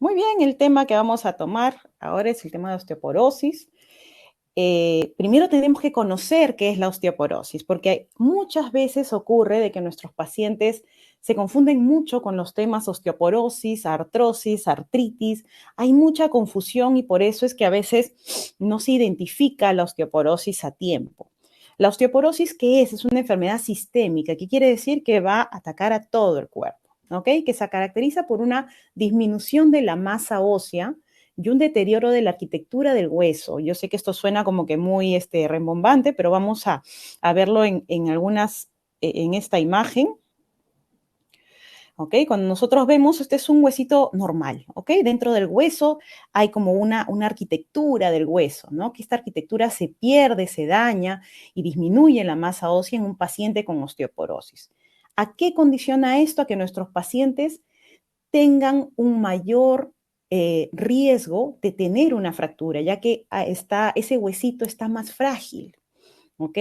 Muy bien, el tema que vamos a tomar ahora es el tema de osteoporosis. Primero tenemos que conocer qué es la osteoporosis, porque muchas veces ocurre de que nuestros pacientes se confunden mucho con los temas osteoporosis, artrosis, artritis. Hay mucha confusión y por eso es que a veces no se identifica la osteoporosis a tiempo. La osteoporosis, ¿qué es? Es una enfermedad sistémica, que quiere decir que va a atacar a todo el cuerpo, ¿ok? Que se caracteriza por una disminución de la masa ósea y un deterioro de la arquitectura del hueso. Yo sé que esto suena como que muy rembombante, pero vamos a verlo en algunas, en esta imagen. ¿Ok? Cuando nosotros vemos, este es un huesito normal, ¿ok? Dentro del hueso hay como una arquitectura del hueso, ¿no? Que esta arquitectura se pierde, se daña y disminuye la masa ósea en un paciente con osteoporosis. ¿A qué condiciona esto? A que nuestros pacientes tengan un mayor riesgo de tener una fractura, ya que ese huesito está más frágil, ¿ok?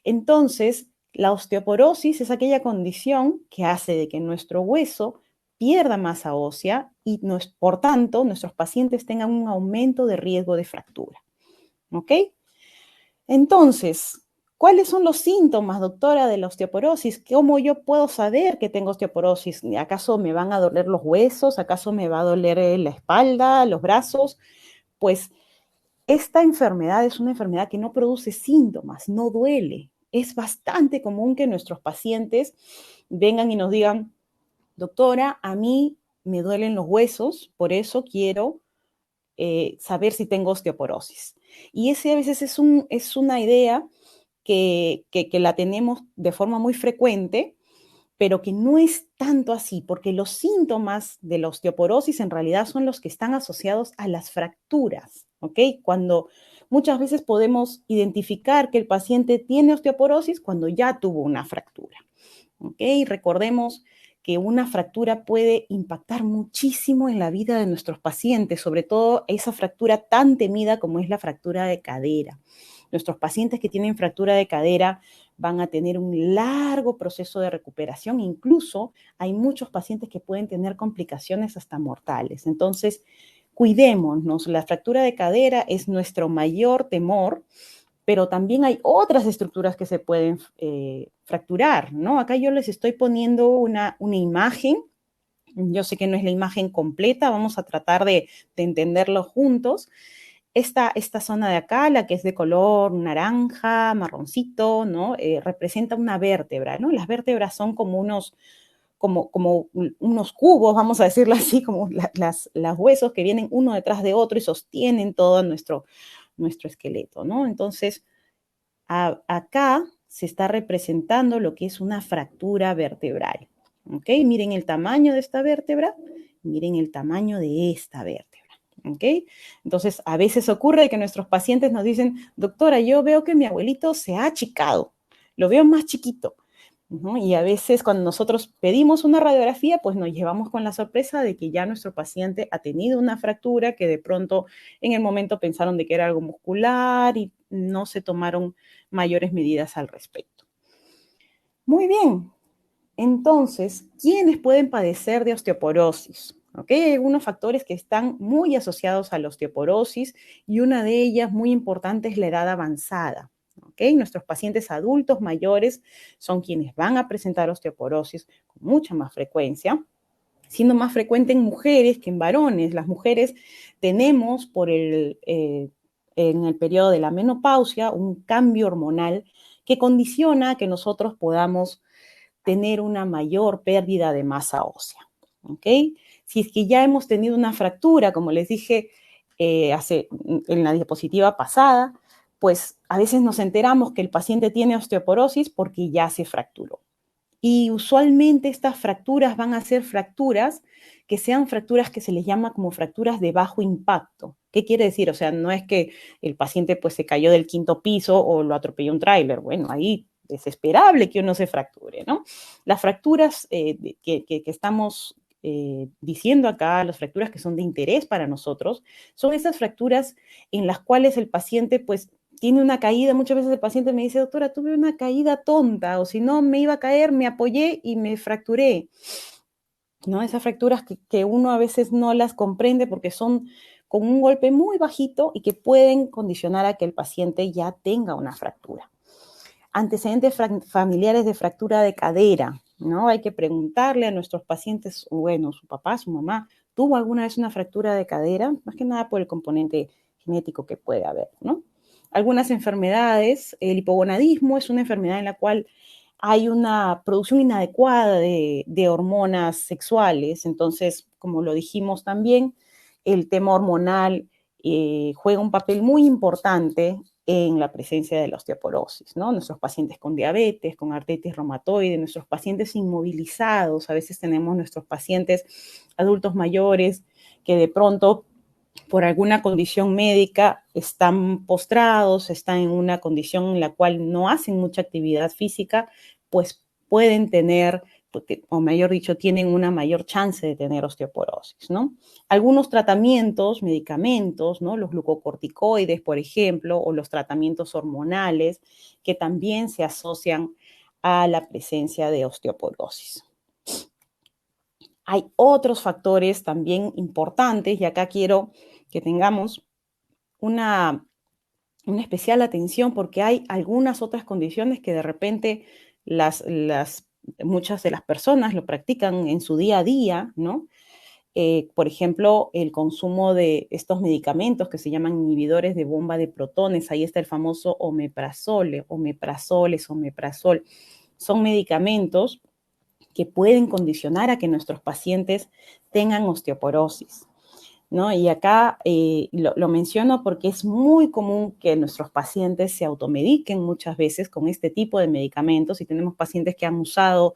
Entonces, la osteoporosis es aquella condición que hace de que nuestro hueso pierda masa ósea y, por tanto, nuestros pacientes tengan un aumento de riesgo de fractura, ¿ok? Entonces, ¿cuáles son los síntomas, doctora, de la osteoporosis? ¿Cómo yo puedo saber que tengo osteoporosis? ¿Acaso me van a doler los huesos? ¿Acaso me va a doler la espalda, los brazos? Pues esta enfermedad es una enfermedad que no produce síntomas, no duele. Es bastante común que nuestros pacientes vengan y nos digan, doctora, a mí me duelen los huesos, por eso quiero saber si tengo osteoporosis. Y ese a veces es una idea que la tenemos de forma muy frecuente, pero que no es tanto así, porque los síntomas de la osteoporosis en realidad son los que están asociados a las fracturas, ¿ok? Cuando muchas veces podemos identificar que el paciente tiene osteoporosis cuando ya tuvo una fractura, ¿ok? Recordemos que una fractura puede impactar muchísimo en la vida de nuestros pacientes, sobre todo esa fractura tan temida como es la fractura de cadera. Nuestros pacientes que tienen fractura de cadera van a tener un largo proceso de recuperación, incluso hay muchos pacientes que pueden tener complicaciones hasta mortales. Entonces, cuidémonos, la fractura de cadera es nuestro mayor temor, pero también hay otras estructuras que se pueden fracturar, ¿no? Acá yo les estoy poniendo una imagen. Yo sé que no es la imagen completa, vamos a tratar de entenderlo juntos. Esta zona de acá, la que es de color naranja, marroncito, ¿no? Representa una vértebra, ¿no? Las vértebras son como como unos cubos, vamos a decirlo así, como las huesos que vienen uno detrás de otro y sostienen todo nuestro esqueleto, ¿no? Entonces, acá se está representando lo que es una fractura vertebral, ¿ok? Miren el tamaño de esta vértebra, miren el tamaño de esta vértebra. ¿Ok? Entonces, a veces ocurre que nuestros pacientes nos dicen, doctora, yo veo que mi abuelito se ha achicado, lo veo más chiquito. ¿No? Y a veces cuando nosotros pedimos una radiografía, pues nos llevamos con la sorpresa de que ya nuestro paciente ha tenido una fractura que de pronto en el momento pensaron de que era algo muscular y no se tomaron mayores medidas al respecto. Muy bien, entonces, ¿quiénes pueden padecer de osteoporosis? ¿Ok? Hay algunos factores que están muy asociados a la osteoporosis y una de ellas muy importante es la edad avanzada. ¿Ok? Nuestros pacientes adultos mayores son quienes van a presentar osteoporosis con mucha más frecuencia, siendo más frecuente en mujeres que en varones. Las mujeres tenemos en el periodo de la menopausia un cambio hormonal que condiciona que nosotros podamos tener una mayor pérdida de masa ósea. ¿Ok? Si es que ya hemos tenido una fractura, como les dije en la diapositiva pasada, pues a veces nos enteramos que el paciente tiene osteoporosis porque ya se fracturó. Y usualmente estas fracturas van a ser fracturas que sean fracturas que se les llama como fracturas de bajo impacto. ¿Qué quiere decir? O sea, no es que el paciente pues se cayó del quinto piso o lo atropelló un tráiler. Bueno, ahí es esperable que uno se fracture, ¿no? Las fracturas que estamos diciendo acá, las fracturas que son de interés para nosotros, son esas fracturas en las cuales el paciente pues tiene una caída. Muchas veces el paciente me dice, doctora, tuve una caída tonta, o si no me iba a caer, me apoyé y me fracturé. ¿no? Esas fracturas que uno a veces no las comprende porque son con un golpe muy bajito y que pueden condicionar a que el paciente ya tenga una fractura. Antecedentes familiares de fractura de cadera, ¿no? Hay que preguntarle a nuestros pacientes, bueno, su papá, su mamá, ¿tuvo alguna vez una fractura de cadera? Más que nada por el componente genético que puede haber, ¿no? Algunas enfermedades, el hipogonadismo es una enfermedad en la cual hay una producción inadecuada de hormonas sexuales, entonces, como lo dijimos también, el tema hormonal juega un papel muy importante en la presencia de la osteoporosis, ¿no? Nuestros pacientes con diabetes, con artritis reumatoide, nuestros pacientes inmovilizados, a veces tenemos nuestros pacientes adultos mayores que de pronto por alguna condición médica están postrados, están en una condición en la cual no hacen mucha actividad física, pues pueden tener, o mejor dicho, tienen una mayor chance de tener osteoporosis, ¿no? Algunos tratamientos, medicamentos, ¿no? Los glucocorticoides, por ejemplo, o los tratamientos hormonales, que también se asocian a la presencia de osteoporosis. Hay otros factores también importantes y acá quiero que tengamos una, una especial atención porque hay algunas otras condiciones que de repente muchas de las personas lo practican en su día a día, ¿no? Por ejemplo, el consumo de estos medicamentos que se llaman inhibidores de bomba de protones, ahí está el famoso omeprazol. Son medicamentos que pueden condicionar a que nuestros pacientes tengan osteoporosis, ¿no? Y acá lo menciono porque es muy común que nuestros pacientes se automediquen muchas veces con este tipo de medicamentos y tenemos pacientes que han usado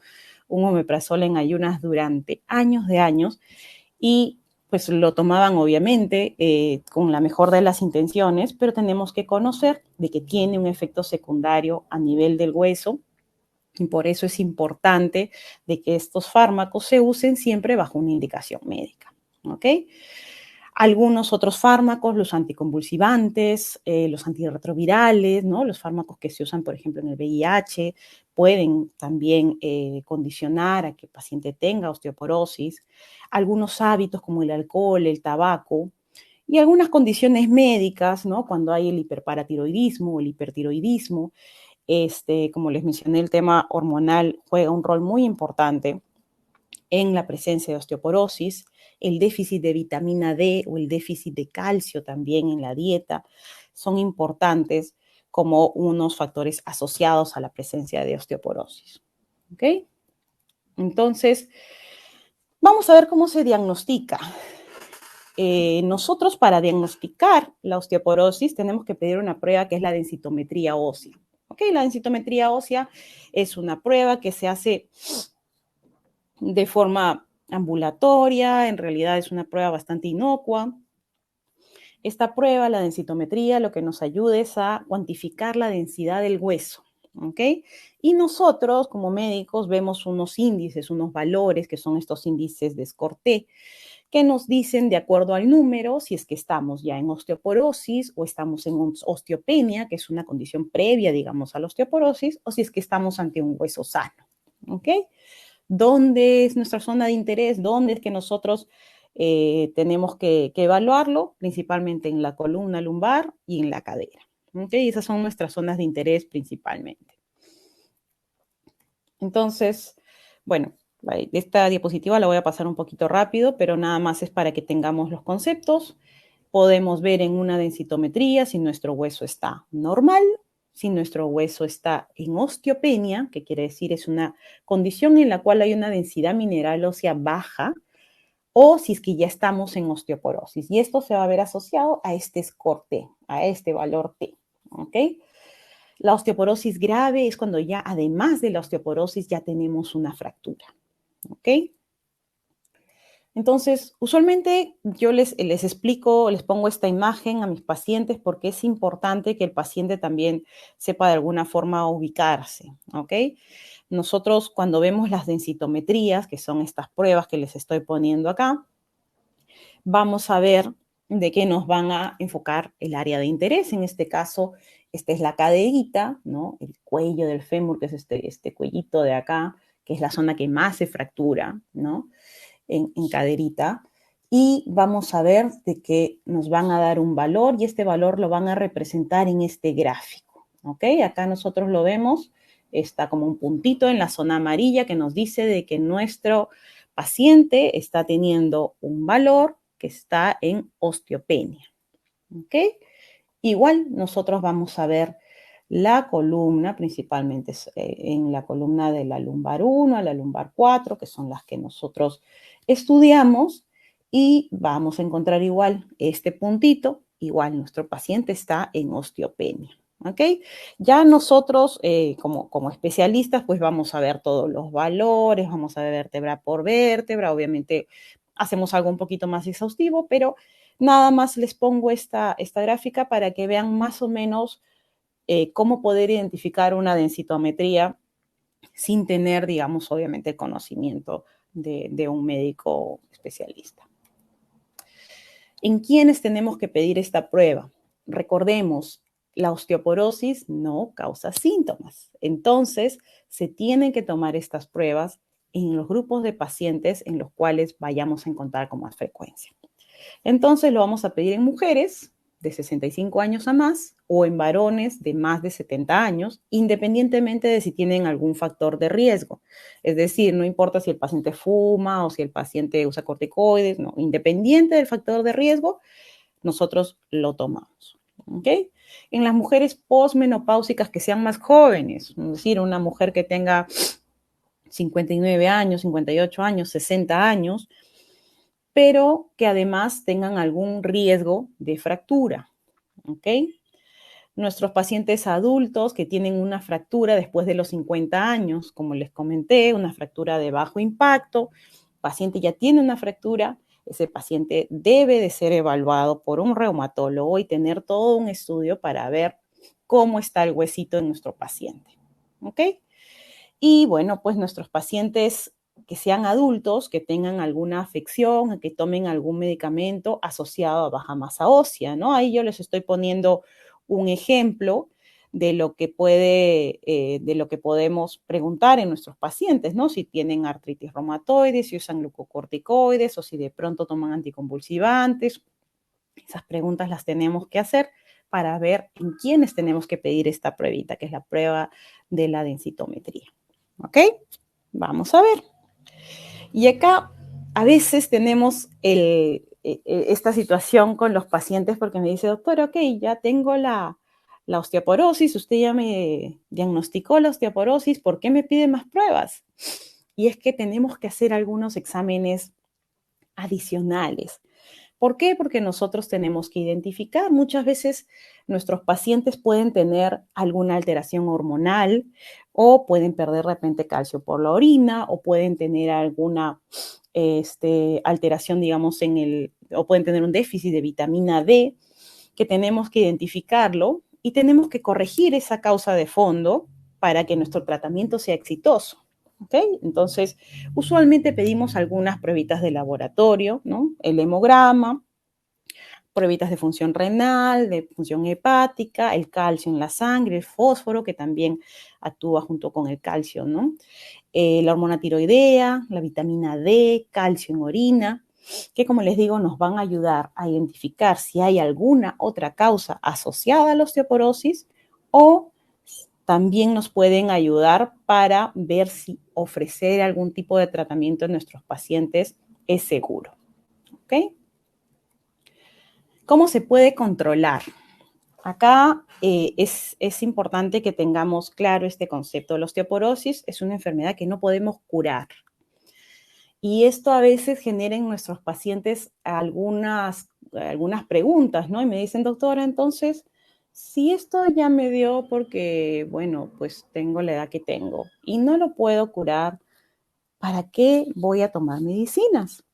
un omeprazol en ayunas durante años de años y pues lo tomaban obviamente con la mejor de las intenciones, pero tenemos que conocer de que tiene un efecto secundario a nivel del hueso y por eso es importante de que estos fármacos se usen siempre bajo una indicación médica, ¿ok? Algunos otros fármacos, los anticonvulsivantes, los antirretrovirales, ¿no? Los fármacos que se usan, por ejemplo, en el VIH, pueden también condicionar a que el paciente tenga osteoporosis. Algunos hábitos como el alcohol, el tabaco y algunas condiciones médicas, ¿no? Cuando hay el hiperparatiroidismo, el hipertiroidismo, como les mencioné, el tema hormonal juega un rol muy importante en la presencia de osteoporosis, el déficit de vitamina D o el déficit de calcio también en la dieta son importantes como unos factores asociados a la presencia de osteoporosis. ¿Ok? Entonces, vamos a ver cómo se diagnostica. Nosotros para diagnosticar la osteoporosis tenemos que pedir una prueba que es la densitometría ósea. ¿Ok? La densitometría ósea es una prueba que se hace de forma ambulatoria, en realidad es una prueba bastante inocua. Esta prueba, la densitometría, lo que nos ayuda es a cuantificar la densidad del hueso, ¿ok? Y nosotros como médicos vemos unos índices, unos valores, que son estos índices de SCORT-T, que nos dicen de acuerdo al número si es que estamos ya en osteoporosis o estamos en osteopenia, que es una condición previa, digamos, a la osteoporosis, o si es que estamos ante un hueso sano, ¿ok? ¿Dónde es nuestra zona de interés? ¿Dónde es que nosotros tenemos que evaluarlo? Principalmente en la columna lumbar y en la cadera. ¿Okay? Esas son nuestras zonas de interés principalmente. Entonces, bueno, esta diapositiva la voy a pasar un poquito rápido, pero nada más es para que tengamos los conceptos. Podemos ver en una densitometría si nuestro hueso está normal, si nuestro hueso está en osteopenia, que quiere decir es una condición en la cual hay una densidad mineral ósea baja, o si es que ya estamos en osteoporosis. Y esto se va a ver asociado a este score T, a este valor T. ¿Ok? La osteoporosis grave es cuando ya, además de la osteoporosis, ya tenemos una fractura. ¿Ok? Entonces, usualmente yo les explico, les pongo esta imagen a mis pacientes porque es importante que el paciente también sepa de alguna forma ubicarse, ¿ok? Nosotros cuando vemos las densitometrías, que son estas pruebas que les estoy poniendo acá, vamos a ver de qué nos van a enfocar el área de interés. En este caso, esta es la caderita, ¿no? El cuello del fémur, que es este cuellito de acá, que es la zona que más se fractura, ¿no? en caderita, y vamos a ver de que nos van a dar un valor y este valor lo van a representar en este gráfico, ¿ok? Acá nosotros lo vemos, está como un puntito en la zona amarilla que nos dice de que nuestro paciente está teniendo un valor que está en osteopenia, ¿ok? Igual nosotros vamos a ver la columna, principalmente en la columna de la lumbar 1 a la lumbar 4, que son las que nosotros estudiamos, y vamos a encontrar igual este puntito, igual nuestro paciente está en osteopenia. ¿Ok? Ya nosotros, como especialistas, pues vamos a ver todos los valores, vamos a ver vértebra por vértebra, obviamente hacemos algo un poquito más exhaustivo, pero nada más les pongo esta gráfica para que vean más o menos cómo poder identificar una densitometría sin tener, digamos, obviamente, conocimiento de un médico especialista. ¿En quiénes tenemos que pedir esta prueba? Recordemos, la osteoporosis no causa síntomas. Entonces, se tienen que tomar estas pruebas en los grupos de pacientes en los cuales vayamos a encontrar con más frecuencia. Entonces, lo vamos a pedir en mujeres de 65 años a más o en varones de más de 70 años, independientemente de si tienen algún factor de riesgo. Es decir, no importa si el paciente fuma o si el paciente usa corticoides, no, independiente del factor de riesgo, nosotros lo tomamos. ¿Ok? En las mujeres posmenopáusicas que sean más jóvenes, es decir, una mujer que tenga 59 años, 58 años, 60 años, pero que además tengan algún riesgo de fractura. ¿Ok? Nuestros pacientes adultos que tienen una fractura después de los 50 años, como les comenté, una fractura de bajo impacto, el paciente ya tiene una fractura, ese paciente debe de ser evaluado por un reumatólogo y tener todo un estudio para ver cómo está el huesito en nuestro paciente. ¿Ok? Y bueno, pues nuestros pacientes que sean adultos, que tengan alguna afección, que tomen algún medicamento asociado a baja masa ósea, ¿no? Ahí yo les estoy poniendo un ejemplo de lo que de lo que podemos preguntar en nuestros pacientes, ¿no? Si tienen artritis reumatoide, si usan glucocorticoides o si de pronto toman anticonvulsivantes. Esas preguntas las tenemos que hacer para ver en quiénes tenemos que pedir esta pruebita, que es la prueba de la densitometría. ¿Ok? Vamos a ver. Y acá a veces tenemos esta situación con los pacientes porque me dice, doctor, ok, ya tengo la osteoporosis, usted ya me diagnosticó la osteoporosis, ¿por qué me pide más pruebas? Y es que tenemos que hacer algunos exámenes adicionales. ¿Por qué? Porque nosotros tenemos que identificar. Muchas veces nuestros pacientes pueden tener alguna alteración hormonal o pueden perder de repente calcio por la orina o pueden tener alguna alteración, digamos, o pueden tener un déficit de vitamina D que tenemos que identificarlo y tenemos que corregir esa causa de fondo para que nuestro tratamiento sea exitoso. ¿Ok? Entonces, usualmente pedimos algunas pruebitas de laboratorio, ¿no? El hemograma, pruebitas de función renal, de función hepática, el calcio en la sangre, el fósforo, que también actúa junto con el calcio, ¿no? La hormona tiroidea, la vitamina D, calcio en orina, que como les digo nos van a ayudar a identificar si hay alguna otra causa asociada a la osteoporosis o también nos pueden ayudar para ver si ofrecer algún tipo de tratamiento en nuestros pacientes es seguro. ¿Ok? ¿Cómo se puede controlar? Acá es importante que tengamos claro este concepto. La osteoporosis es una enfermedad que no podemos curar. Y esto a veces genera en nuestros pacientes algunas preguntas, ¿no? Y me dicen, doctora, entonces, si esto ya me dio porque, bueno, pues tengo la edad que tengo y no lo puedo curar, ¿para qué voy a tomar medicinas?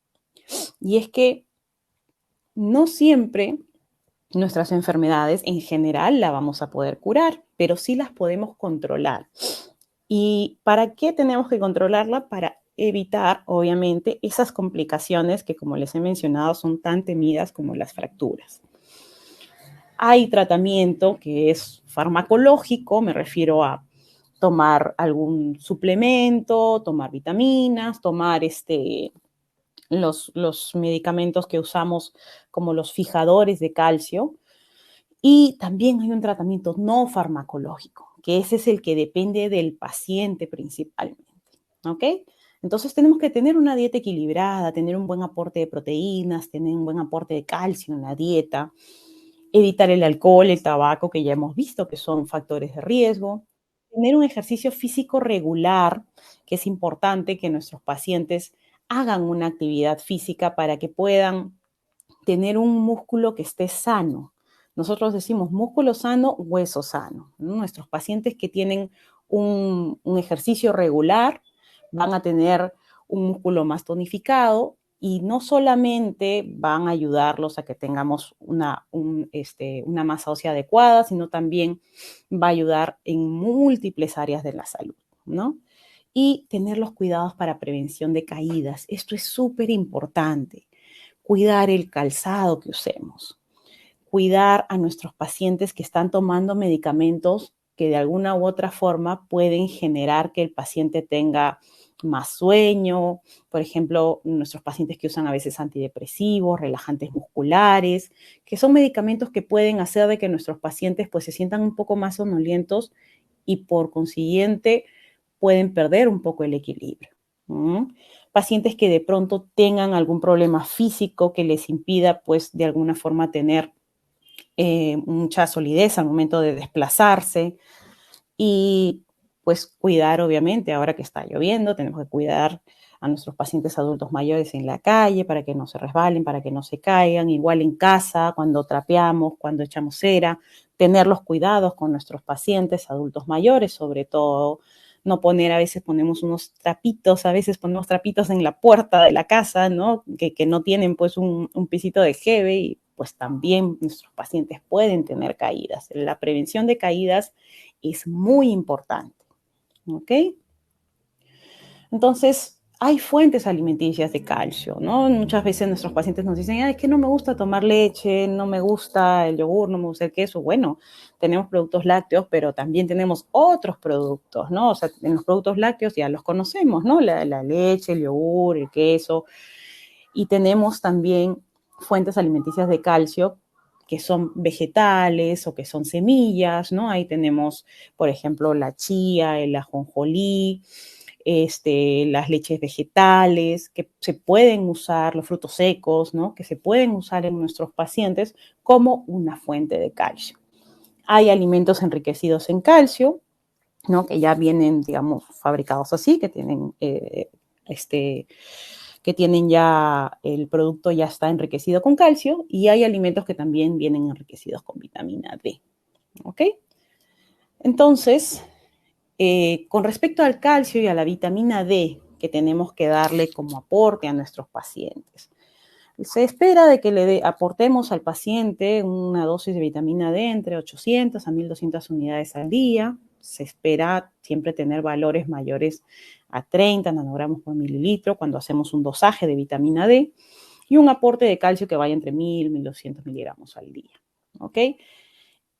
Y es que no siempre nuestras enfermedades en general la vamos a poder curar, pero sí las podemos controlar. ¿Y para qué tenemos que controlarla? Para evitar, obviamente, esas complicaciones que, como les he mencionado, son tan temidas como las fracturas. Hay tratamiento que es farmacológico, me refiero a tomar algún suplemento, tomar vitaminas, tomar los medicamentos que usamos como los fijadores de calcio. Y también hay un tratamiento no farmacológico, que ese es el que depende del paciente principalmente, ¿ok? Entonces tenemos que tener una dieta equilibrada, tener un buen aporte de proteínas, tener un buen aporte de calcio en la dieta, evitar el alcohol, el tabaco, que ya hemos visto que son factores de riesgo, tener un ejercicio físico regular, que es importante que nuestros pacientes hagan una actividad física para que puedan tener un músculo que esté sano. Nosotros decimos músculo sano, hueso sano, ¿no? Nuestros pacientes que tienen un ejercicio regular van a tener un músculo más tonificado y no solamente van a ayudarlos a que tengamos una masa ósea adecuada, sino también va a ayudar en múltiples áreas de la salud, ¿no? Y tener los cuidados para prevención de caídas. Esto es súper importante. Cuidar el calzado que usemos, cuidar a nuestros pacientes que están tomando medicamentos que de alguna u otra forma pueden generar que el paciente tenga más sueño, por ejemplo, nuestros pacientes que usan a veces antidepresivos, relajantes musculares, que son medicamentos que pueden hacer de que nuestros pacientes pues se sientan un poco más somnolientos y por consiguiente pueden perder un poco el equilibrio. ¿Mm? Pacientes que de pronto tengan algún problema físico que les impida pues de alguna forma tener mucha solidez al momento de desplazarse y pues cuidar, obviamente, ahora que está lloviendo, tenemos que cuidar a nuestros pacientes adultos mayores en la calle para que no se resbalen, para que no se caigan, igual en casa, cuando trapeamos, cuando echamos cera, tener los cuidados con nuestros pacientes adultos mayores, sobre todo no poner, a veces ponemos unos trapitos, a veces ponemos trapitos en la puerta de la casa, ¿no? Que no tienen pues un pisito de jeve y pues también nuestros pacientes pueden tener caídas. La prevención de caídas es muy importante, ¿ok? Entonces, hay fuentes alimenticias de calcio, ¿no? Muchas veces nuestros pacientes nos dicen, es que no me gusta tomar leche, no me gusta el yogur, no me gusta el queso. Bueno, tenemos productos lácteos, pero también tenemos otros productos, ¿no? O sea, en los productos lácteos ya los conocemos, ¿no? La leche, el yogur, el queso. Y tenemos también fuentes alimenticias de calcio que son vegetales o que son semillas, ¿no? Ahí tenemos, por ejemplo, la chía, el ajonjolí, las leches vegetales que se pueden usar, los frutos secos, ¿no? Que se pueden usar en nuestros pacientes como una fuente de calcio. Hay alimentos enriquecidos en calcio, ¿no? Que ya vienen, digamos, fabricados así, que tienen ya, el producto ya está enriquecido con calcio, y hay alimentos que también vienen enriquecidos con vitamina D, ¿ok? Entonces, con respecto al calcio y a la vitamina D que tenemos que darle como aporte a nuestros pacientes, se espera de que aportemos al paciente una dosis de vitamina D entre 800 a 1200 unidades al día. Se espera siempre tener valores mayores a 30 nanogramos por mililitro cuando hacemos un dosaje de vitamina D y un aporte de calcio que vaya entre 1000 y 1200 miligramos al día. ¿Ok?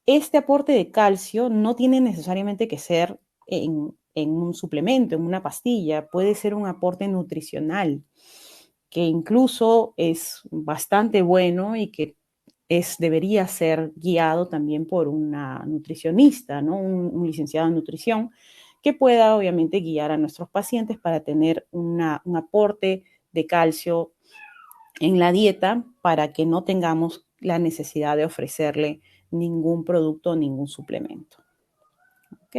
Este aporte de calcio no tiene necesariamente que ser en un suplemento, en una pastilla, puede ser un aporte nutricional que incluso es bastante bueno y que debería ser guiado también por una nutricionista, ¿no? Un licenciado en nutrición que pueda obviamente guiar a nuestros pacientes para tener un aporte de calcio en la dieta para que no tengamos la necesidad de ofrecerle ningún producto, ningún suplemento. ¿Ok?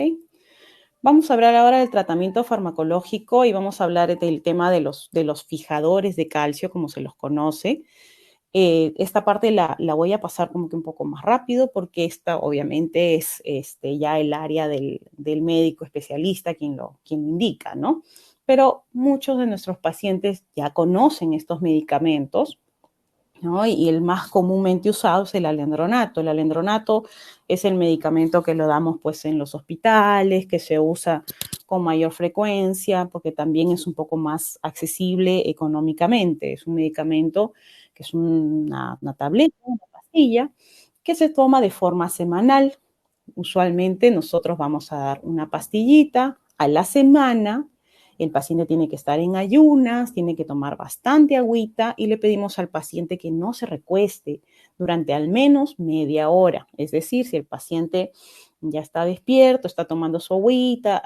Vamos a hablar ahora del tratamiento farmacológico y vamos a hablar del tema de los fijadores de calcio, como se los conoce. Esta parte la voy a pasar como que un poco más rápido porque esta obviamente es ya el área del médico especialista quien lo indica, ¿no? Pero muchos de nuestros pacientes ya conocen estos medicamentos, ¿no? Y el más comúnmente usado es el alendronato. El alendronato es el medicamento que lo damos pues en los hospitales, que se usa con mayor frecuencia, porque también es un poco más accesible económicamente. Es un medicamento que es una tableta, una pastilla, que se toma de forma semanal. Usualmente nosotros vamos a dar una pastillita a la semana El paciente tiene que estar en ayunas, tiene que tomar bastante agüita y le pedimos al paciente que no se recueste durante al menos media hora. Es decir, si el paciente ya está despierto, está tomando su agüita,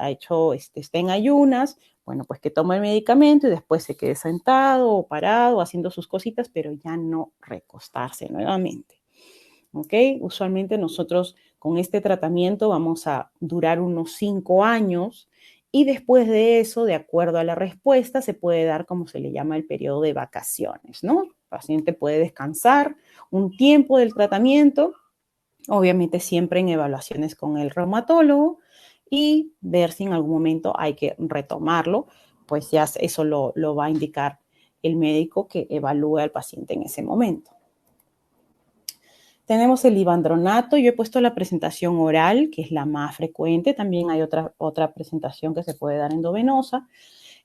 está en ayunas, bueno, pues que tome el medicamento y después se quede sentado o parado haciendo sus cositas, pero ya no recostarse nuevamente. ¿Ok? Usualmente nosotros con este tratamiento vamos a durar unos 5 años y después de eso, de acuerdo a la respuesta, se puede dar como se le llama el periodo de vacaciones, ¿no? El paciente puede descansar un tiempo del tratamiento, obviamente siempre en evaluaciones con el reumatólogo y ver si en algún momento hay que retomarlo, pues ya eso lo va a indicar el médico que evalúe al paciente en ese momento. Tenemos el ivandronato, yo he puesto la presentación oral, que es la más frecuente, también hay otra presentación que se puede dar endovenosa.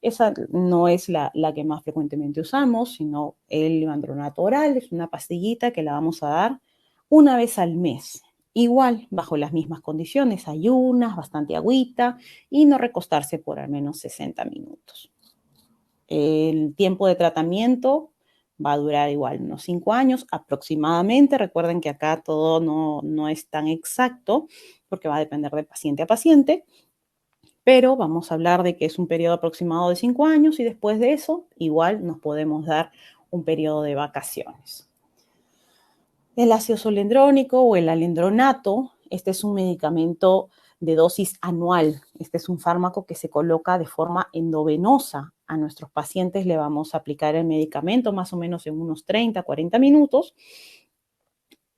Esa no es la que más frecuentemente usamos, sino el ivandronato oral, es una pastillita que la vamos a dar una vez al mes. Igual, bajo las mismas condiciones, ayunas, bastante agüita y no recostarse por al menos 60 minutos. El tiempo de tratamiento va a durar igual unos 5 años aproximadamente. Recuerden que acá todo no es tan exacto porque va a depender de paciente a paciente, pero vamos a hablar de que es un periodo aproximado de 5 años y después de eso igual nos podemos dar un periodo de vacaciones. El ácido zoledrónico o el alendronato, este es un medicamento de dosis anual. Este es un fármaco que se coloca de forma endovenosa. A nuestros pacientes le vamos a aplicar el medicamento más o menos en unos 30, 40 minutos.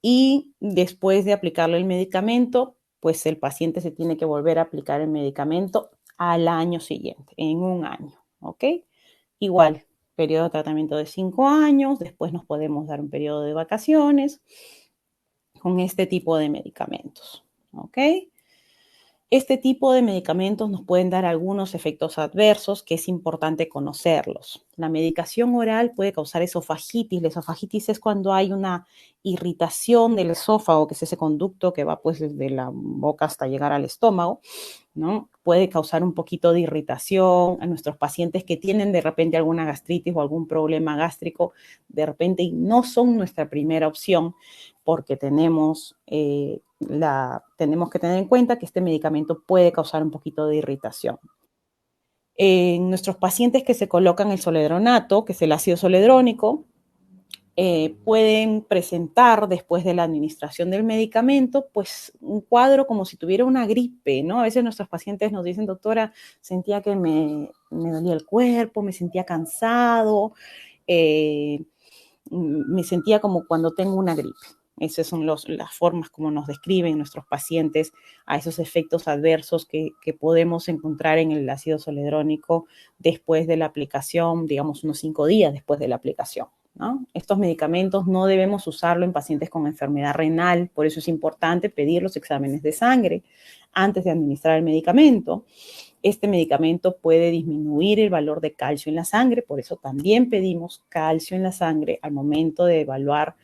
Y después de aplicarle el medicamento, pues el paciente se tiene que volver a aplicar el medicamento al año siguiente, en un año, ¿ok? Igual, periodo de tratamiento de 5 años, después nos podemos dar un periodo de vacaciones con este tipo de medicamentos, ¿ok? Este tipo de medicamentos nos pueden dar algunos efectos adversos que es importante conocerlos. La medicación oral puede causar esofagitis. La esofagitis es cuando hay una irritación del esófago, que es ese conducto que va pues desde la boca hasta llegar al estómago, ¿no? Puede causar un poquito de irritación a nuestros pacientes que tienen de repente alguna gastritis o algún problema gástrico, de repente no son nuestra primera opción porque tenemos que tener en cuenta que este medicamento puede causar un poquito de irritación. En nuestros pacientes que se colocan el zoledronato, que es el ácido zoledrónico, pueden presentar después de la administración del medicamento, pues un cuadro como si tuviera una gripe, ¿no? A veces nuestros pacientes nos dicen, doctora, sentía que me dolía el cuerpo, me sentía cansado, me sentía como cuando tengo una gripe. Esas son las formas como nos describen nuestros pacientes a esos efectos adversos que podemos encontrar en el ácido zoledrónico después de la aplicación, digamos unos 5 días después de la aplicación, ¿no? Estos medicamentos no debemos usarlo en pacientes con enfermedad renal, por eso es importante pedir los exámenes de sangre antes de administrar el medicamento. Este medicamento puede disminuir el valor de calcio en la sangre, por eso también pedimos calcio en la sangre al momento de evaluar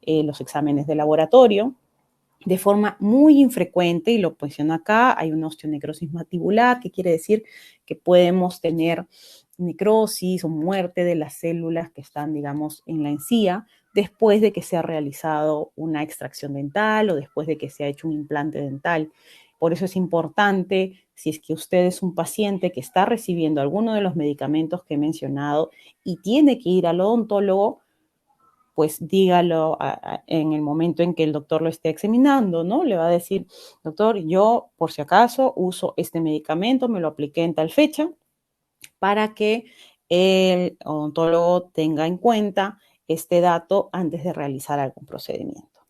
los exámenes de laboratorio. De forma muy infrecuente, y lo menciono acá, hay una osteonecrosis mandibular, que quiere decir que podemos tener necrosis o muerte de las células que están, digamos, en la encía después de que se ha realizado una extracción dental o después de que se ha hecho un implante dental. Por eso es importante, si es que usted es un paciente que está recibiendo alguno de los medicamentos que he mencionado y tiene que ir al odontólogo, pues dígalo en el momento en que el doctor lo esté examinando, ¿no? Le va a decir, doctor, yo por si acaso uso este medicamento, me lo apliqué en tal fecha, para que el odontólogo tenga en cuenta este dato antes de realizar algún procedimiento.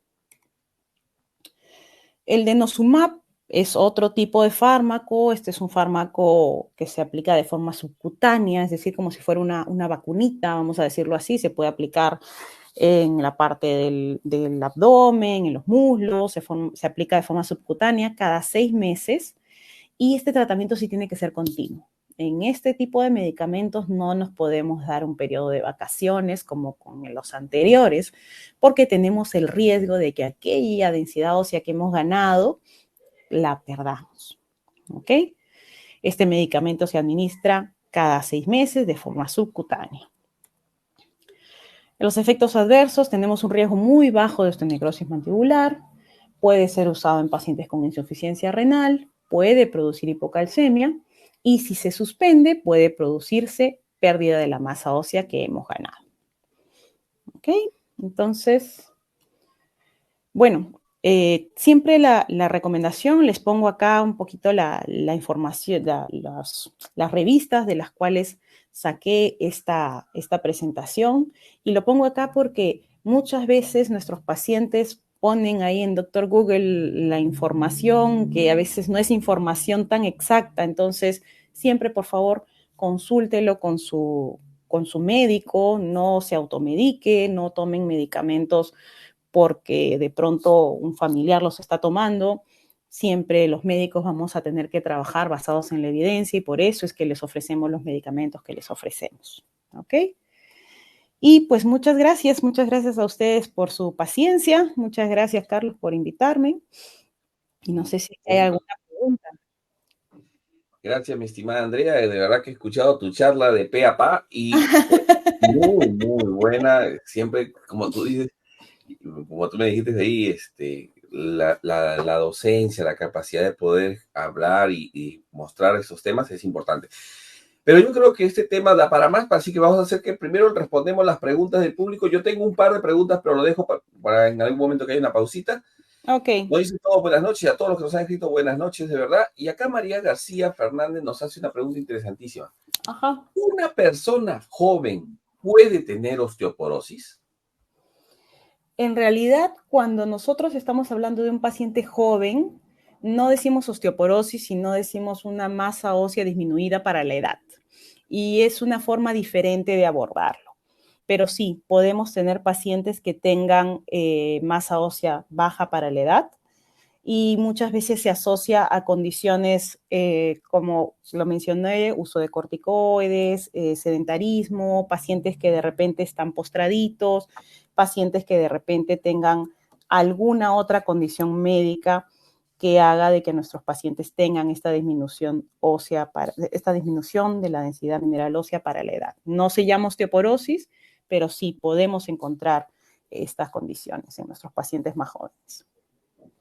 El denosumab es otro tipo de fármaco. Este es un fármaco que se aplica de forma subcutánea, es decir, como si fuera una vacunita, vamos a decirlo así. Se puede aplicar en la parte del abdomen, en los muslos, se aplica de forma subcutánea cada 6 meses y este tratamiento sí tiene que ser continuo. En este tipo de medicamentos no nos podemos dar un periodo de vacaciones como con los anteriores, porque tenemos el riesgo de que aquella densidad ósea que hemos ganado la perdamos. ¿Ok? Este medicamento se administra cada 6 meses de forma subcutánea. En los efectos adversos tenemos un riesgo muy bajo de osteonecrosis mandibular, puede ser usado en pacientes con insuficiencia renal, puede producir hipocalcemia y si se suspende puede producirse pérdida de la masa ósea que hemos ganado. ¿Ok? Entonces, bueno, siempre la recomendación, les pongo acá un poquito la información, las revistas de las cuales saqué esta presentación y lo pongo acá porque muchas veces nuestros pacientes ponen ahí en Doctor Google la información que a veces no es información tan exacta, entonces siempre por favor consúltelo con su médico, no se automedique, no tomen medicamentos porque de pronto un familiar los está tomando. Siempre los médicos vamos a tener que trabajar basados en la evidencia y por eso es que les ofrecemos los medicamentos que les ofrecemos. ¿Ok? Y pues muchas gracias a ustedes por su paciencia. Muchas gracias, Carlos, por invitarme. Y no sé si hay alguna pregunta. Gracias, mi estimada Andrea. De verdad que he escuchado tu charla de pe a pa y fue muy, muy buena. Siempre, como tú dices, como tú me dijiste ahí, la docencia, la capacidad de poder hablar y mostrar esos temas es importante. Pero yo creo que este tema da para más, así que vamos a hacer que primero respondemos las preguntas del público. Yo tengo un par de preguntas, pero lo dejo para en algún momento que haya una pausita. Ok. Nos dice todos buenas noches, a todos los que nos han escrito buenas noches, de verdad. Y acá María García Fernández nos hace una pregunta interesantísima. Ajá. ¿Una persona joven puede tener osteoporosis? En realidad, cuando nosotros estamos hablando de un paciente joven, no decimos osteoporosis, sino decimos una masa ósea disminuida para la edad. Y es una forma diferente de abordarlo. Pero sí, podemos tener pacientes que tengan masa ósea baja para la edad y muchas veces se asocia a condiciones como lo mencioné, uso de corticoides, sedentarismo, pacientes que de repente están postraditos, pacientes que de repente tengan alguna otra condición médica que haga de que nuestros pacientes tengan esta disminución ósea, esta disminución de la densidad mineral ósea para la edad. No se llama osteoporosis, pero sí podemos encontrar estas condiciones en nuestros pacientes más jóvenes.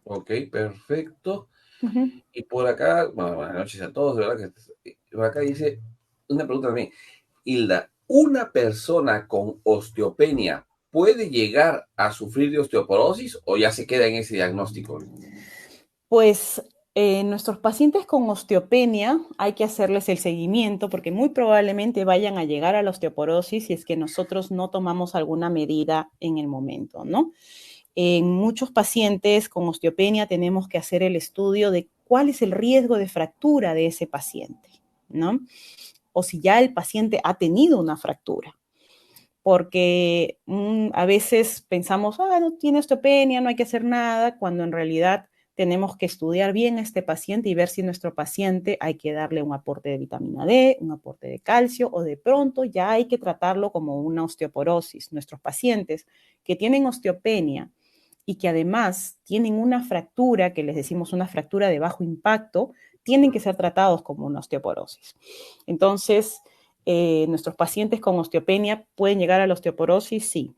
Ok, perfecto. Uh-huh. Y por acá, bueno, buenas noches a todos, de verdad que por acá dice una pregunta también. Hilda, ¿una persona con osteopenia puede llegar a sufrir de osteoporosis o ya se queda en ese diagnóstico? Pues nuestros pacientes con osteopenia hay que hacerles el seguimiento porque muy probablemente vayan a llegar a la osteoporosis si es que nosotros no tomamos alguna medida en el momento, ¿no? En muchos pacientes con osteopenia tenemos que hacer el estudio de cuál es el riesgo de fractura de ese paciente, ¿no? O si ya el paciente ha tenido una fractura. Porque a veces pensamos, no tiene osteopenia, no hay que hacer nada, cuando en realidad tenemos que estudiar bien a este paciente y ver si nuestro paciente hay que darle un aporte de vitamina D, un aporte de calcio o de pronto ya hay que tratarlo como una osteoporosis. Nuestros pacientes que tienen osteopenia y que además tienen una fractura, que les decimos una fractura de bajo impacto, tienen que ser tratados como una osteoporosis. Entonces, nuestros pacientes con osteopenia pueden llegar a la osteoporosis, sí,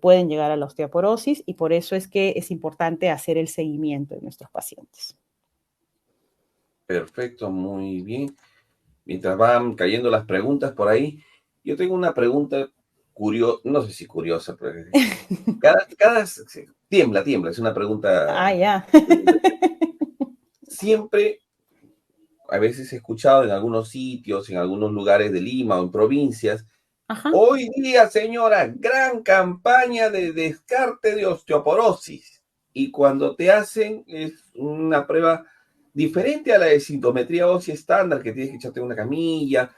pueden llegar a la osteoporosis y por eso es que es importante hacer el seguimiento de nuestros pacientes. Perfecto, muy bien. Mientras van cayendo las preguntas por ahí, yo tengo una pregunta curiosa, no sé si curiosa, pero tiembla, es una pregunta. Ya. Siempre, a veces he escuchado en algunos sitios, en algunos lugares de Lima o en provincias, Ajá. hoy día, señora, gran campaña de descarte de osteoporosis. Y cuando te hacen es una prueba diferente a la de sintometría ósea estándar, que tienes que echarte una camilla,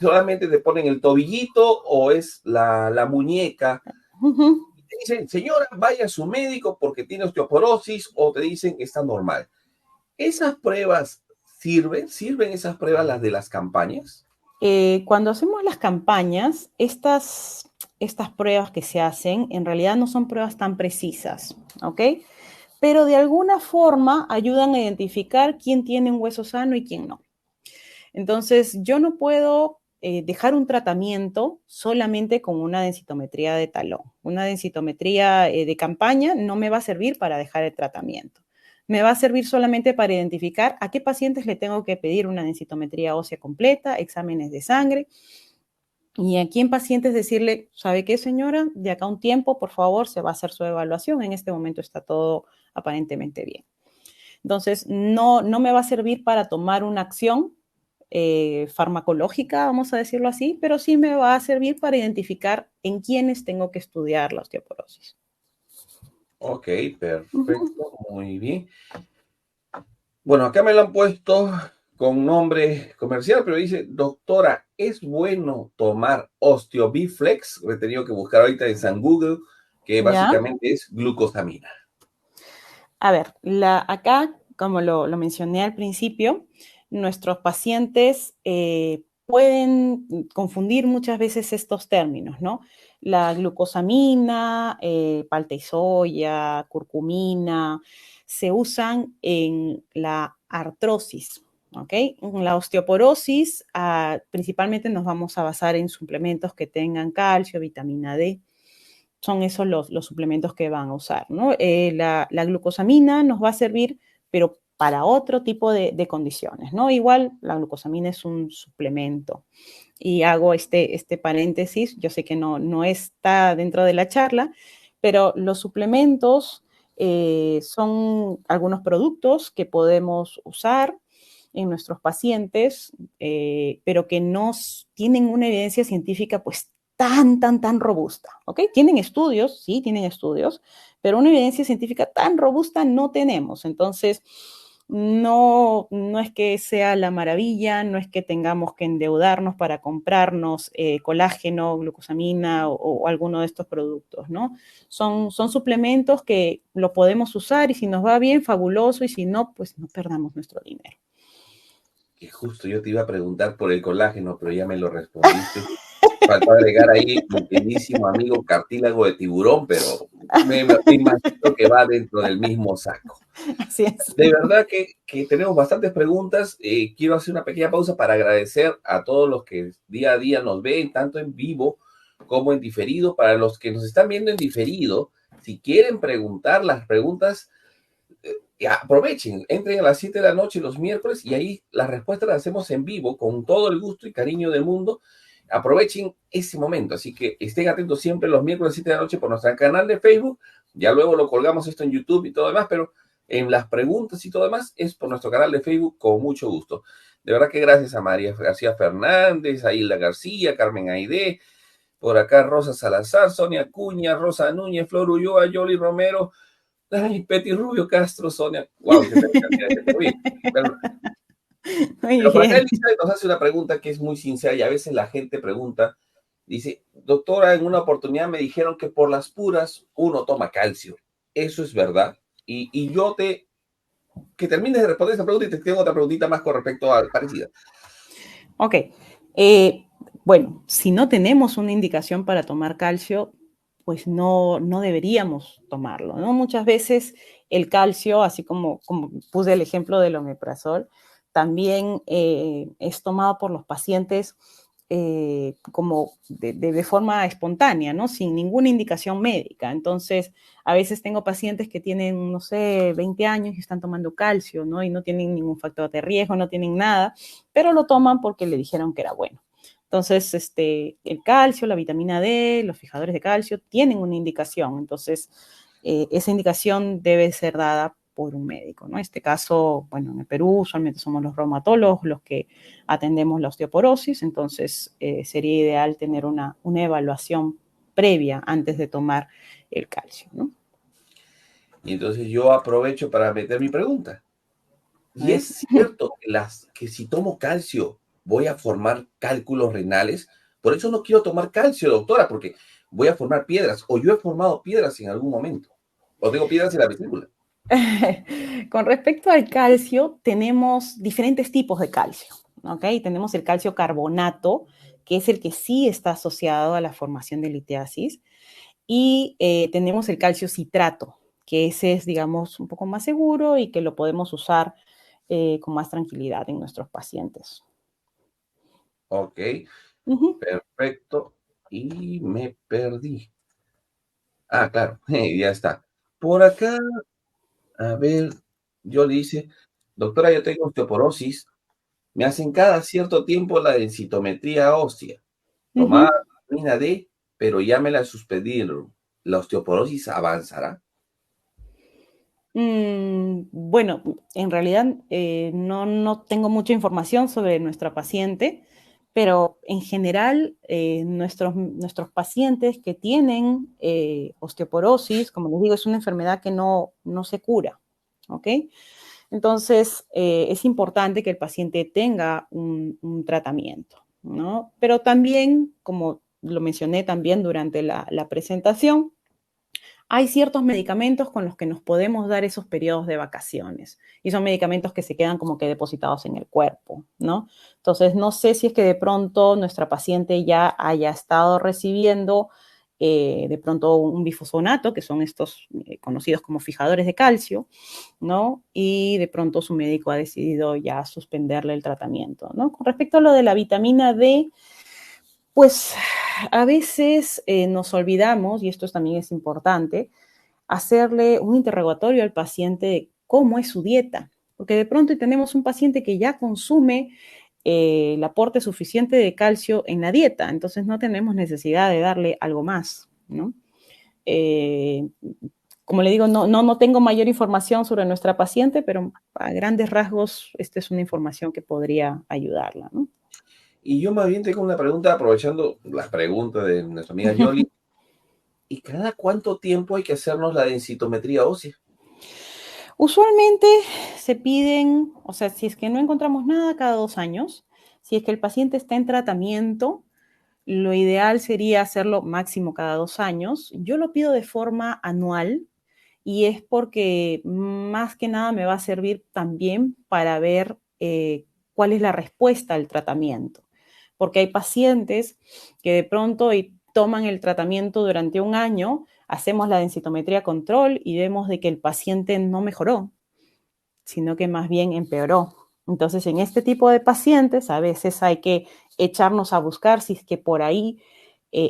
solamente te ponen el tobillito o es la muñeca. Uh-huh. Y te dicen, señora, vaya a su médico porque tiene osteoporosis o te dicen que está normal. ¿Esas pruebas sirven esas pruebas las de las campañas? Cuando hacemos las campañas, estas pruebas que se hacen en realidad no son pruebas tan precisas, ¿ok? Pero de alguna forma ayudan a identificar quién tiene un hueso sano y quién no. Entonces, yo no puedo dejar un tratamiento solamente con una densitometría de talón. Una densitometría de campaña no me va a servir para dejar el tratamiento. Me va a servir solamente para identificar a qué pacientes le tengo que pedir una densitometría ósea completa, exámenes de sangre, y aquí en pacientes decirle, ¿sabe qué, señora? De acá a un tiempo, por favor, se va a hacer su evaluación. En este momento está todo aparentemente bien. Entonces, no me va a servir para tomar una acción farmacológica, vamos a decirlo así, pero sí me va a servir para identificar en quiénes tengo que estudiar la osteoporosis. Ok, Uh -huh. perfecto, muy bien. Bueno, acá me lo han puesto con nombre comercial, pero dice, doctora, ¿es bueno tomar Osteobiflex? Lo he tenido que buscar ahorita en San Google, que ¿Ya? básicamente es glucosamina. A ver, acá, como lo mencioné al principio, nuestros pacientes pueden confundir muchas veces estos términos, ¿no? La glucosamina, palta y soya, curcumina, se usan en la artrosis, ¿ok? En la osteoporosis, principalmente nos vamos a basar en suplementos que tengan calcio, vitamina D. Son esos los suplementos que van a usar, ¿no? La glucosamina nos va a servir, pero para otro tipo de condiciones, ¿no? Igual la glucosamina es un suplemento. Y hago este paréntesis, yo sé que no está dentro de la charla, pero los suplementos son algunos productos que podemos usar en nuestros pacientes, pero que no tienen una evidencia científica pues tan robusta, ¿ok? Tienen estudios, sí, tienen estudios, pero una evidencia científica tan robusta no tenemos. Entonces, no es que sea la maravilla, no es que tengamos que endeudarnos para comprarnos colágeno, glucosamina o alguno de estos productos, ¿no? Son suplementos que lo podemos usar y si nos va bien, fabuloso, y si no, pues no perdamos nuestro dinero. Que justo yo te iba a preguntar por el colágeno, pero ya me lo respondiste. Faltó agregar ahí mi queridísimo amigo cartílago de tiburón, pero me imagino que va dentro del mismo saco. Así es. De verdad que tenemos bastantes preguntas. Quiero hacer una pequeña pausa para agradecer a todos los que día a día nos ven, tanto en vivo como en diferido. Para los que nos están viendo en diferido, si quieren preguntar las preguntas, aprovechen, entren a las 7 de la noche los miércoles y ahí las respuestas las hacemos en vivo con todo el gusto y cariño del mundo. Aprovechen ese momento, así que estén atentos siempre los miércoles a las 7 de la noche por nuestro canal de Facebook. Ya luego lo colgamos esto en YouTube y todo demás, pero en las preguntas y todo demás es por nuestro canal de Facebook con mucho gusto. De verdad que gracias a María García Fernández, a Hilda García, Carmen Aide, por acá Rosa Salazar, Sonia Cuña, Rosa Núñez, Flor Ulloa, Yoli Romero, ay, Peti Rubio Castro, Sonia, wow, qué cantidad de gente. Oye, Muy pero por acá bien. Elizabeth nos hace una pregunta que es muy sincera y a veces la gente pregunta, dice, doctora, en una oportunidad me dijeron que por las puras uno toma calcio. ¿Eso es verdad? Y yo que termines de responder esa pregunta y te tengo otra preguntita más con respecto a parecida. Ok. Bueno, si no tenemos una indicación para tomar calcio, pues no deberíamos tomarlo, ¿no? Muchas veces el calcio, así como puse el ejemplo del omeprazol, también es tomado por los pacientes como de forma espontánea, ¿no? Sin ninguna indicación médica. Entonces, a veces tengo pacientes que tienen, no sé, 20 años y están tomando calcio, ¿no? Y no tienen ningún factor de riesgo, no tienen nada, pero lo toman porque le dijeron que era bueno. Entonces, el calcio, la vitamina D, los fijadores de calcio tienen una indicación. Entonces, esa indicación debe ser dada por un médico, ¿no? En este caso, bueno, en el Perú usualmente somos los reumatólogos los que atendemos la osteoporosis, entonces sería ideal tener una evaluación previa antes de tomar el calcio, ¿no? Y entonces yo aprovecho para meter mi pregunta. A Y ver. es cierto que si tomo calcio voy a formar cálculos renales. Por eso no quiero tomar calcio, doctora, porque voy a formar piedras. O yo he formado piedras en algún momento. O tengo piedras en la vesícula. Con respecto al calcio, tenemos diferentes tipos de calcio, ¿ok? Tenemos el calcio carbonato, que es el que sí está asociado a la formación de litiasis, y tenemos el calcio citrato, que ese es, digamos, un poco más seguro y que lo podemos usar con más tranquilidad en nuestros pacientes. Ok, Ujú, perfecto. Y me perdí. Ah, claro, ya está. Por acá, a ver, yo le hice, doctora, yo tengo osteoporosis. Me hacen cada cierto tiempo la densitometría ósea. Tomaba ujú. vitamina D, pero ya me la suspendieron. ¿La osteoporosis avanzará? Bueno, en realidad no tengo mucha información sobre nuestra paciente, pero en general nuestros pacientes que tienen osteoporosis, como les digo, es una enfermedad que no se cura, ¿ok? Entonces es importante que el paciente tenga un tratamiento, ¿no? Pero también, como lo mencioné también durante la presentación, hay ciertos medicamentos con los que nos podemos dar esos periodos de vacaciones y son medicamentos que se quedan como que depositados en el cuerpo, ¿no? Entonces, no sé si es que de pronto nuestra paciente ya haya estado recibiendo de pronto un bifosfonato, que son estos conocidos como fijadores de calcio, ¿no? Y de pronto su médico ha decidido ya suspenderle el tratamiento, ¿no? Con respecto a lo de la vitamina D, pues a veces nos olvidamos, y esto también es importante, hacerle un interrogatorio al paciente de cómo es su dieta, porque de pronto tenemos un paciente que ya consume el aporte suficiente de calcio en la dieta, entonces no tenemos necesidad de darle algo más, ¿no? Eh, como le digo, no tengo mayor información sobre nuestra paciente, pero a grandes rasgos esta es una información que podría ayudarla, ¿no? Y yo más bien tengo una pregunta, aprovechando la pregunta de nuestra amiga Yoli. ¿Y cada cuánto tiempo hay que hacernos la densitometría ósea? Usualmente se piden, o sea, si es que no encontramos nada cada 2 años, si es que el paciente está en tratamiento, lo ideal sería hacerlo máximo cada 2 años. Yo lo pido de forma anual y es porque más que nada me va a servir también para ver cuál es la respuesta al tratamiento. Porque hay pacientes que de pronto toman el tratamiento durante un año, hacemos la densitometría control y vemos de que el paciente no mejoró, sino que más bien empeoró. Entonces, en este tipo de pacientes, a veces hay que echarnos a buscar si es que por ahí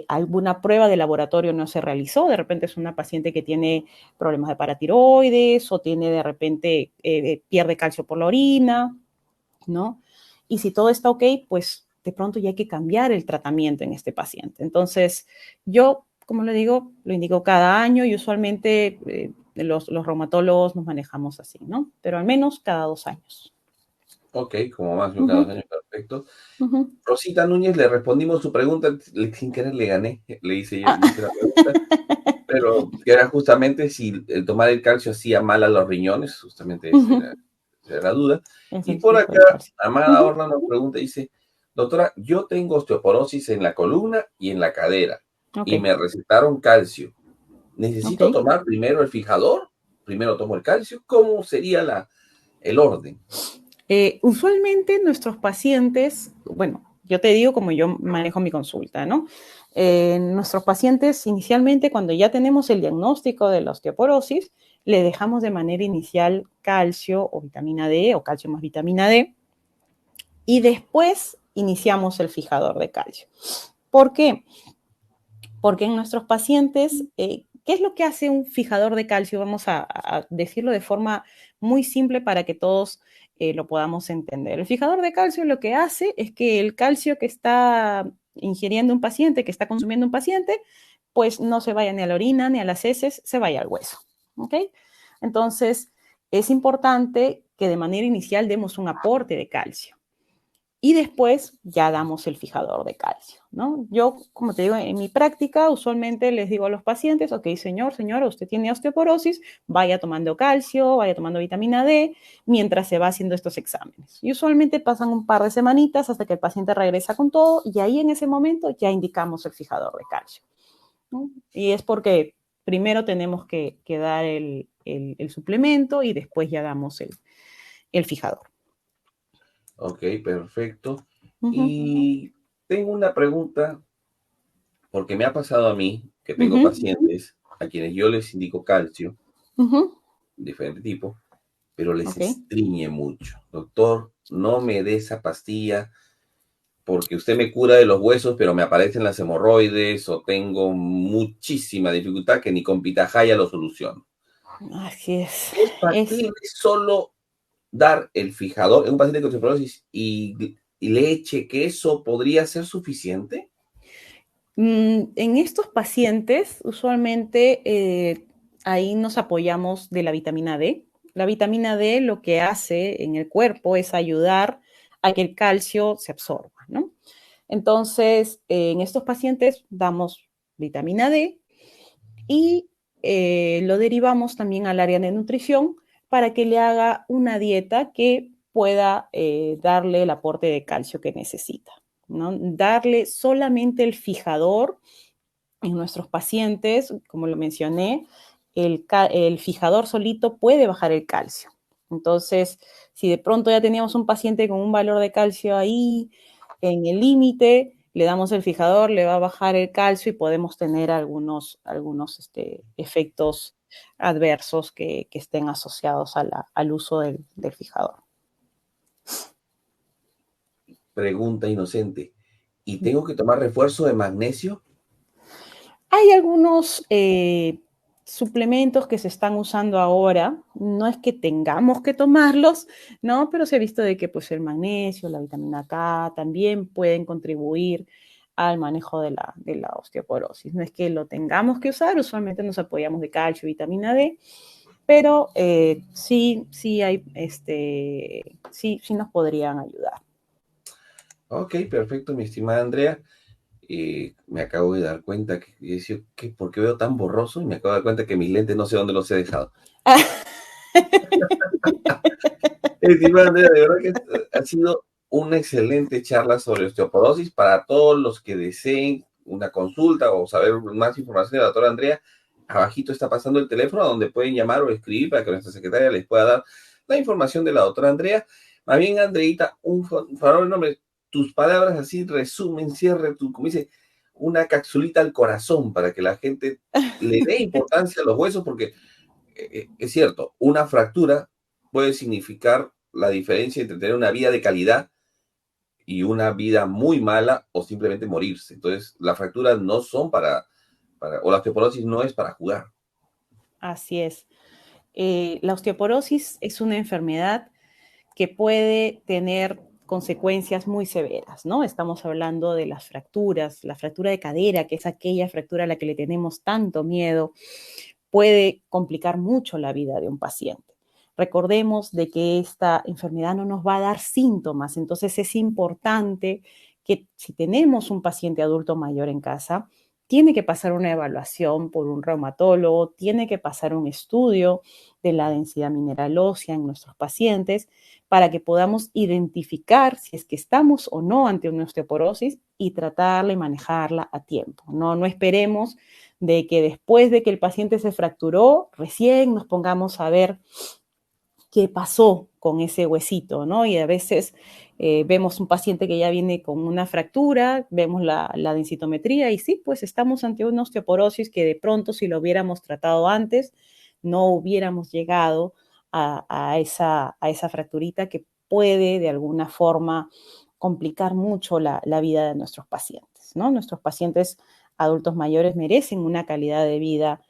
alguna prueba de laboratorio no se realizó. De repente es una paciente que tiene problemas de paratiroides o tiene de repente pierde calcio por la orina, ¿no? Y si todo está ok, pues de pronto ya hay que cambiar el tratamiento en este paciente. Entonces, yo, como le digo, lo indico cada año y usualmente los reumatólogos nos manejamos así, ¿no? Pero al menos cada 2 años. Ok, como más de Uh cada -huh, 2 años, perfecto. uh -huh. Rosita Núñez, le respondimos su pregunta, sin querer le gané, le hice, yo, le hice la pregunta, pero que era justamente si el tomar el calcio hacía mal a los riñones, justamente esa era la duda. Es Y el por flujo acá, de calcio. Amada Uh Orla nos pregunta, dice, doctora, yo tengo osteoporosis en la columna y en la cadera, -huh. Ok, y me recetaron calcio. ok. ¿Necesito tomar primero el fijador? ¿Primero tomo el calcio? ¿Cómo sería el orden? Usualmente nuestros pacientes, bueno, yo te digo como yo manejo mi consulta, ¿no? Nuestros pacientes inicialmente, cuando ya tenemos el diagnóstico de la osteoporosis, le dejamos de manera inicial calcio o vitamina D o calcio más vitamina D y después iniciamos el fijador de calcio. ¿Por qué? Porque en nuestros pacientes, ¿qué es lo que hace un fijador de calcio? Vamos a decirlo de forma muy simple para que todos lo podamos entender. El fijador de calcio lo que hace es que el calcio que está ingiriendo un paciente, que está consumiendo un paciente, pues no se vaya ni a la orina ni a las heces, se vaya al hueso. ¿Ok? Entonces, es importante que de manera inicial demos un aporte de calcio y después ya damos el fijador de calcio, ¿no? Yo, como te digo, en mi práctica usualmente les digo a los pacientes, ok, señora, usted tiene osteoporosis, vaya tomando calcio, vaya tomando vitamina D, mientras se va haciendo estos exámenes. Y usualmente pasan un par de semanitas hasta que el paciente regresa con todo y ahí en ese momento ya indicamos el fijador de calcio, ¿no? Y es porque primero tenemos que dar el suplemento y después ya damos el fijador. Ok, perfecto. Uh -huh, Y tengo una pregunta, porque me ha pasado a mí que uh tengo -huh, pacientes a quienes yo les indico calcio, uh -huh. diferente tipo, pero les Ok. estriñe mucho. Doctor, no me dé esa pastilla. porque usted me cura de los huesos, pero me aparecen las hemorroides o tengo muchísima dificultad que ni con pitahaya lo soluciono. Así es. ¿Es Es, factible solo dar el fijador en un paciente con osteoporosis y leche, queso, podría ser suficiente? en estos pacientes, usualmente ahí nos apoyamos de la vitamina D. La vitamina D lo que hace en el cuerpo es ayudar a que el calcio se absorba, ¿no? Entonces, en estos pacientes damos vitamina D y lo derivamos también al área de nutrición para que le haga una dieta que pueda darle el aporte de calcio que necesita, ¿no? Darle solamente el fijador en nuestros pacientes, como lo mencioné, el fijador solito puede bajar el calcio. Entonces, si de pronto ya teníamos un paciente con un valor de calcio ahí en el límite, le damos el fijador, le va a bajar el calcio y podemos tener algunos efectos adversos que estén asociados al uso del fijador. Pregunta inocente. ¿Y tengo que tomar refuerzo de magnesio? Hay algunos suplementos que se están usando ahora, no es que tengamos que tomarlos, ¿no? Pero se ha visto de que pues el magnesio, la vitamina K también pueden contribuir al manejo de la osteoporosis. No es que lo tengamos que usar, usualmente nos apoyamos de calcio y vitamina D, pero sí hay, sí nos podrían ayudar. Ok, perfecto, mi estimada Andrea. Me acabo de dar cuenta que ¿por qué veo tan borroso? Y me acabo de dar cuenta que mis lentes no sé dónde los he dejado. Estimada Andrea, de verdad que ha sido una excelente charla sobre osteoporosis para todos los que deseen una consulta o saber más información de la doctora Andrea. Abajito está pasando el teléfono donde pueden llamar o escribir para que nuestra secretaria les pueda dar la información de la doctora Andrea. Más bien, Andreita, un favor enorme, tus palabras así resumen, cierre, como dice, una capsulita al corazón para que la gente le dé importancia a los huesos, porque es cierto, una fractura puede significar la diferencia entre tener una vida de calidad y una vida muy mala o simplemente morirse. Entonces, las fracturas no son o la osteoporosis no es para jugar. Así es. La osteoporosis es una enfermedad que puede tener consecuencias muy severas, ¿no? Estamos hablando de las fracturas, la fractura de cadera, que es aquella fractura a la que le tenemos tanto miedo, puede complicar mucho la vida de un paciente. Recordemos de que esta enfermedad no nos va a dar síntomas, entonces es importante que si tenemos un paciente adulto mayor en casa, tiene que pasar una evaluación por un reumatólogo, tiene que pasar un estudio de la densidad mineral ósea en nuestros pacientes para que podamos identificar si es que estamos o no ante una osteoporosis y tratarla y manejarla a tiempo. No esperemos de que después de que el paciente se fracturó, recién nos pongamos a ver qué pasó con ese huesito, ¿no? Y a veces vemos un paciente que ya viene con una fractura, vemos la densitometría y sí, pues estamos ante una osteoporosis que de pronto si lo hubiéramos tratado antes, no hubiéramos llegado a esa fracturita que puede de alguna forma complicar mucho la vida de nuestros pacientes, ¿no? Nuestros pacientes adultos mayores merecen una calidad de vida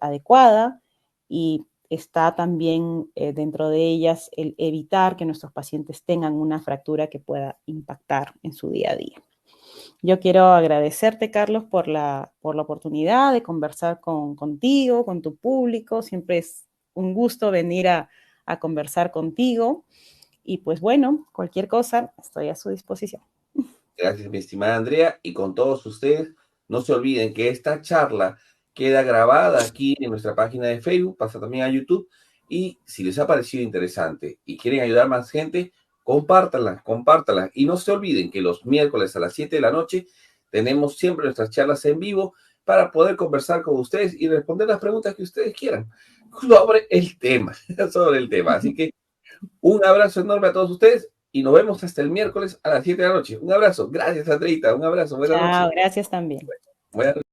adecuada y está también dentro de ellas el evitar que nuestros pacientes tengan una fractura que pueda impactar en su día a día. Yo quiero agradecerte, Carlos, por la oportunidad de conversar contigo, con tu público. Siempre es un gusto venir a conversar contigo. Y pues bueno, cualquier cosa, estoy a su disposición. Gracias, mi estimada Andrea. Y con todos ustedes, no se olviden que esta charla queda grabada aquí en nuestra página de Facebook, pasa también a YouTube. Y si les ha parecido interesante y quieren ayudar a más gente, compártanla, compártanla. Y no se olviden que los miércoles a las 7 de la noche tenemos siempre nuestras charlas en vivo para poder conversar con ustedes y responder las preguntas que ustedes quieran sobre el tema, sobre el tema. Así que un abrazo enorme a todos ustedes y nos vemos hasta el miércoles a las 7 de la noche. Un abrazo. Gracias, Andreita. Un abrazo. Buenas Chao, noches. gracias también. Buenas noches.